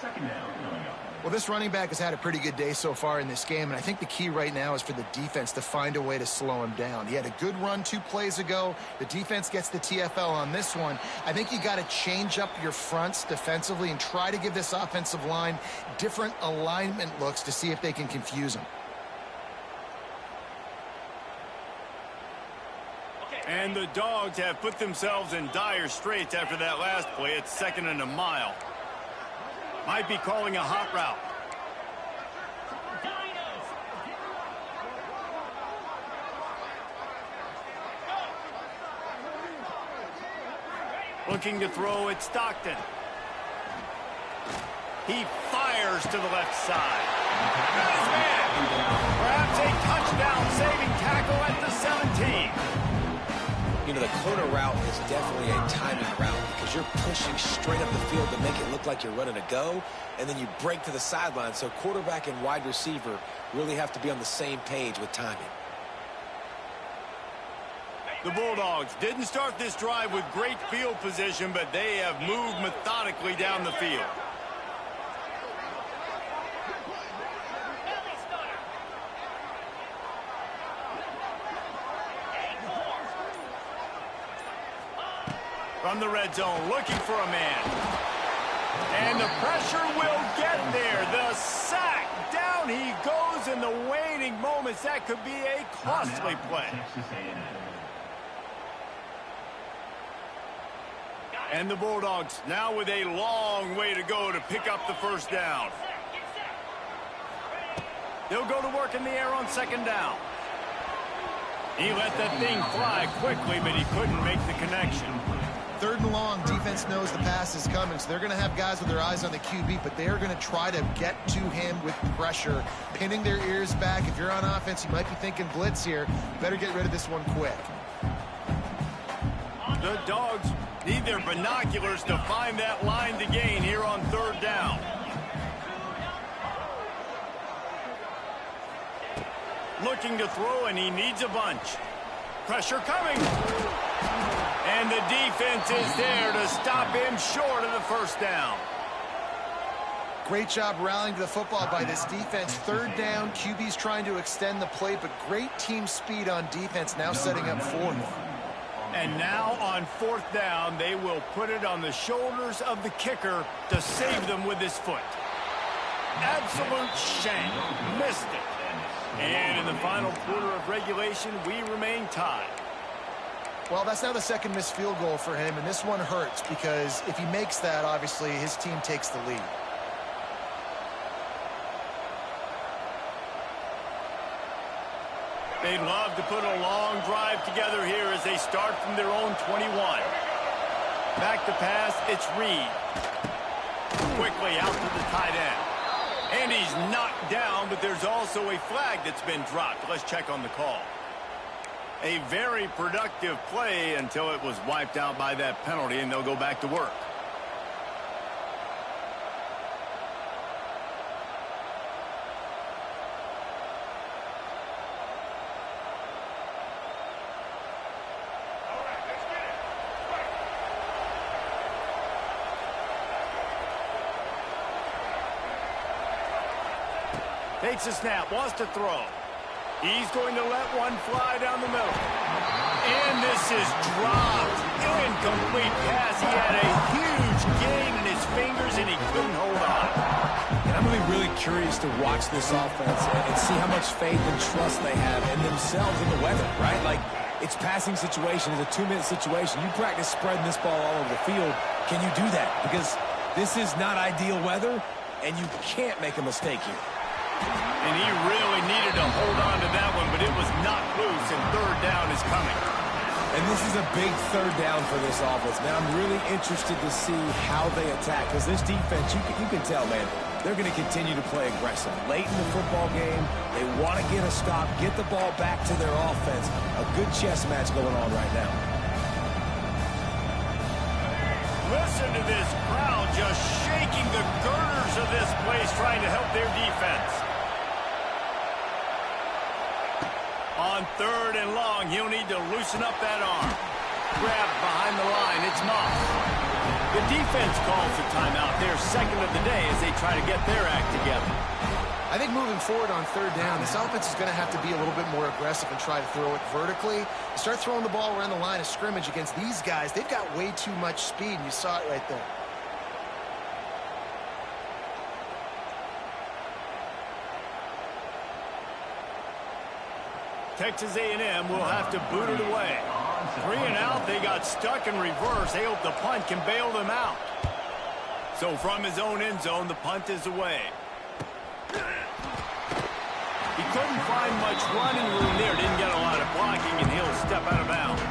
Well, this running back has had a pretty good day so far in this game, and I think the key right now is for the defense to find a way to slow him down. He had a good run 2 plays ago. The defense gets the TFL on this one. I think you got to change up your fronts defensively and try to give this offensive line different alignment looks to see if they can confuse him. And the Dogs have put themselves in dire straits after that last play. It's 2nd and a mile. Might be calling a hot route. Looking to throw at Stockton. He fires to the left side. Got his man. Perhaps a touchdown-saving tackle at the 17. You know, the corner route is definitely a timing route because you're pushing straight up the field to make it look like you're running a go, and then you break to the sideline. So quarterback and wide receiver really have to be on the same page with timing. The Bulldogs didn't start this drive with great field position, but they have moved methodically down the field. From the red zone, looking for a man. And the pressure will get there. The sack. Down he goes in the waning moments. That could be a costly play. And the Bulldogs now with a long way to go to pick up the first down. They'll go to work in the air on 2nd down. He let that thing fly quickly, but he couldn't make the connection. 3rd and long, defense knows the pass is coming, so they're going to have guys with their eyes on the QB, but they're going to try to get to him with pressure, pinning their ears back. If you're on offense, you might be thinking blitz here. Better get rid of this one quick. The Dogs need their binoculars to find that line to gain here on 3rd down. Looking to throw, and he needs a bunch. Pressure coming. And the defense is there to stop him short of the first down. Great job rallying to the football by this defense. 3rd down, QB's trying to extend the play, but great team speed on defense, now setting up 4th. And now on 4th down, they will put it on the shoulders of the kicker to save them with his foot. Absolute shame. Missed it. And in the final quarter of regulation, we remain tied. Well, that's now the second missed field goal for him, and this one hurts because if he makes that, obviously, his team takes the lead. They'd love to put a long drive together here as they start from their own 21. Back to pass, it's Reed. Quickly out to the tight end. And he's knocked down, but there's also a flag that's been dropped. Let's check on the call. A very productive play until it was wiped out by that penalty, and they'll go back to work. Takes a snap, wants to throw. He's going to let one fly down the middle. And this is dropped. Incomplete pass. He had a huge gain in his fingers, and he couldn't hold on. And I'm going to be really curious to watch this offense and see how much faith and trust they have in themselves and the weather, right? Like, it's passing situation. It's a 2-minute situation. You practice spreading this ball all over the field. Can you do that? Because this is not ideal weather, and you can't make a mistake here. And he really needed to hold on to that one, but it was knocked loose, and third down is coming. And this is a big third down for this offense. Man, I'm really interested to see how they attack, because this defense, you can tell, man, they're going to continue to play aggressive. Late in the football game, they want to get a stop, get the ball back to their offense. A good chess match going on right now. Listen to this crowd just shaking the girders of this place, trying to help their defense. On third and long, he'll need to loosen up that arm. Grabbed behind the line, it's Moss. The defense calls the timeout, their second of the day, as they try to get their act together. I think moving forward on third down, this offense is going to have to be a little bit more aggressive and try to throw it vertically. Start throwing the ball around the line of scrimmage against these guys. They've got way too much speed, and you saw it right there. Texas A&M will have to boot it away. 3 and out, they got stuck in reverse. They hope the punt can bail them out. So from his own end zone, the punt is away. He couldn't find much running room there, didn't get a lot of blocking, and he'll step out of bounds.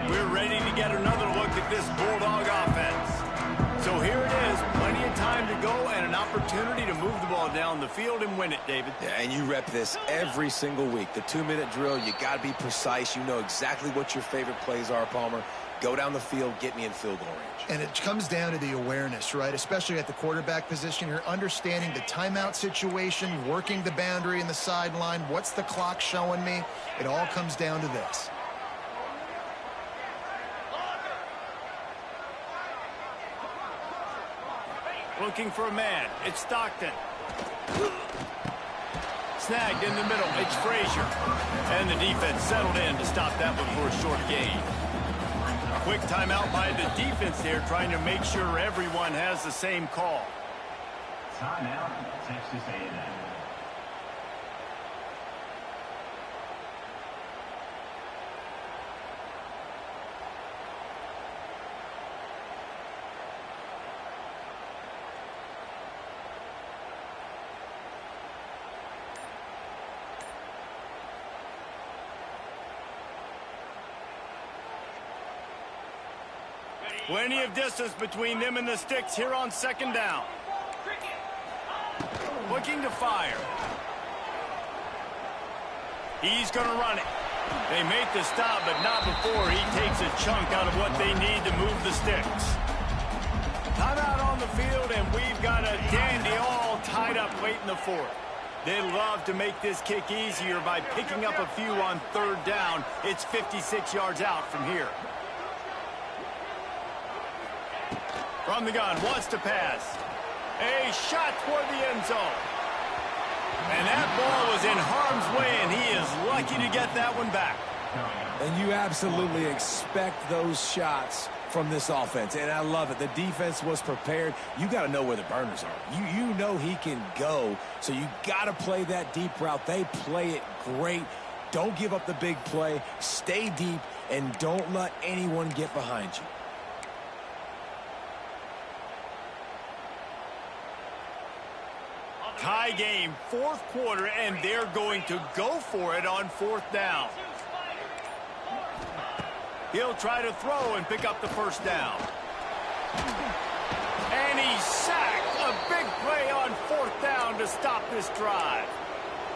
We're ready to get another look at this Bulldog offense. So here it is, plenty of time to go and an opportunity to move the ball down the field and win it, David. Yeah, and you rep this every single week. The 2-minute drill, you got to be precise. You know exactly what your favorite plays are, Palmer. Go down the field, get me in field goal range. And it comes down to the awareness, right? Especially at the quarterback position. You're understanding the timeout situation, working the boundary and the sideline. What's the clock showing me? It all comes down to this. Looking for a man. It's Stockton. Snagged in the middle. It's Frazier. And the defense settled in to stop that one for a short gain. Quick timeout by the defense there, trying to make sure everyone has the same call. Timeout, Texas A&M. Plenty of distance between them and the sticks here on second down. Looking to fire. He's going to run it. They make the stop, but not before he takes a chunk out of what they need to move the sticks. Timeout on the field, and we've got a dandy all tied up late in the fourth. They love to make this kick easier by picking up a few on third down. It's 56 yards out from here. From the gun, wants to pass. A shot toward the end zone. And that ball was in harm's way, and he is lucky to get that one back. And you absolutely expect those shots from this offense, and I love it. The defense was prepared. You got to know where the burners are. You know he can go, so you got to play that deep route. They play it great. Don't give up the big play. Stay deep, and don't let anyone get behind you. Tie game, fourth quarter, and they're going to go for it on fourth down. He'll try to throw and pick up the first down. And he's sacked. A big play on fourth down to stop this drive.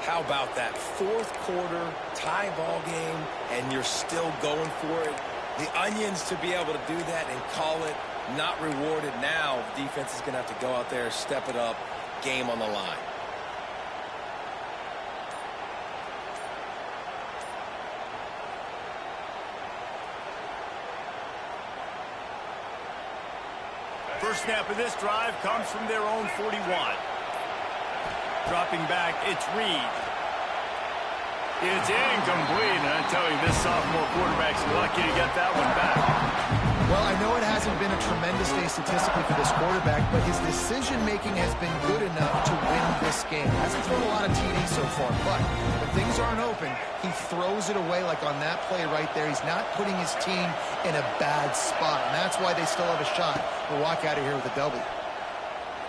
How about that fourth quarter tie ball game, and you're still going for it? The onions to be able to do that and call it not rewarded now. Defense is going to have to go out there, step it up, game on the line. First snap of this drive comes from their own 41. Dropping back, it's Reed. It's incomplete, and I tell you, this sophomore quarterback's lucky to get that one back. Well, I know it hasn't been a tremendous day statistically for this quarterback, but his decision-making has been good enough to win this game. Hasn't thrown a lot of TDs so far, but when things aren't open, he throws it away like on that play right there. He's not putting his team in a bad spot, and that's why they still have a shot to walk out of here with a W.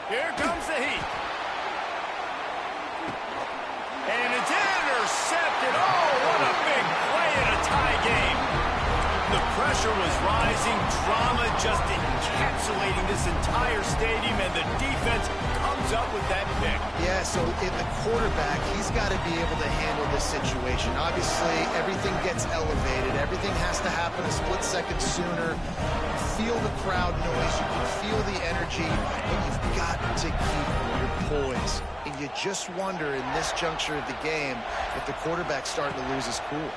Here comes the heat. And it's intercepted. Oh, what a big play in a tie game. The pressure was rising, drama just encapsulating this entire stadium, and the defense comes up with that pick. Yeah, so the quarterback, he's got to be able to handle this situation. Obviously, everything gets elevated. Everything has to happen a split second sooner. You feel the crowd noise. You can feel the energy, but you've got to keep your poise. And you just wonder in this juncture of the game if the quarterback's starting to lose his cool.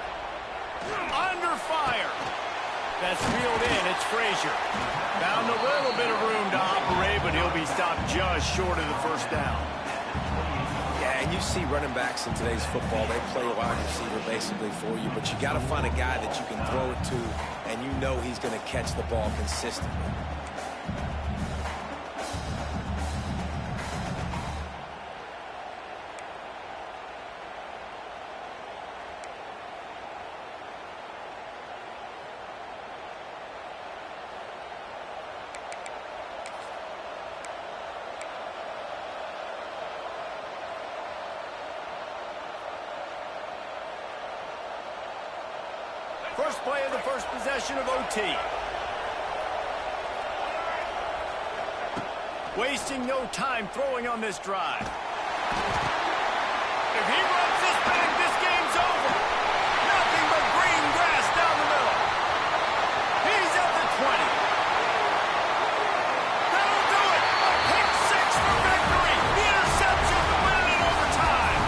Under fire. That's reeled in. It's Frazier. Found a little bit of room to operate, but he'll be stopped just short of the first down. Yeah, and you see running backs in today's football, they play a wide receiver basically for you, but you got to find a guy that you can throw it to, and you know he's going to catch the ball consistently. First play of the first possession of OT. Wasting no time throwing on this drive. If he runs this back, this game's over. Nothing but green grass down the middle. He's at the 20. That'll do it. A pick six for victory. The interception to win it in overtime.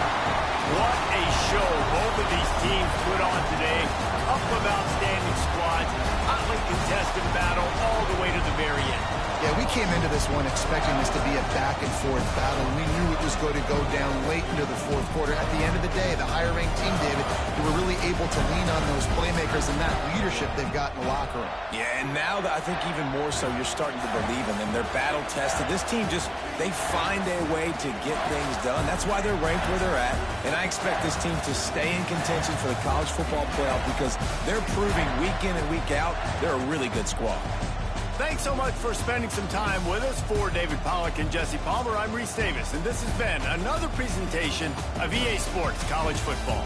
What a show both of these teams put on today. Couple of outstanding squads, hotly contested battle all the way to the very end. Yeah, we came into this one expecting this to be a back-and-forth battle. We knew it was going to go down late into the fourth quarter. At the end of the day, the higher-ranked team, David, they were really able to lean on those playmakers and that leadership they've got in the locker room. Yeah, and now that I think even more so, you're starting to believe in them. They're battle-tested. This team they find a way to get things done. That's why they're ranked where they're at, and I expect this team to stay in contention for the college football playoff because they're proving week in and week out they're a really good squad. Thanks so much for spending some time with us. For David Pollack and Jesse Palmer, I'm Reese Davis, and this has been another presentation of EA Sports College Football.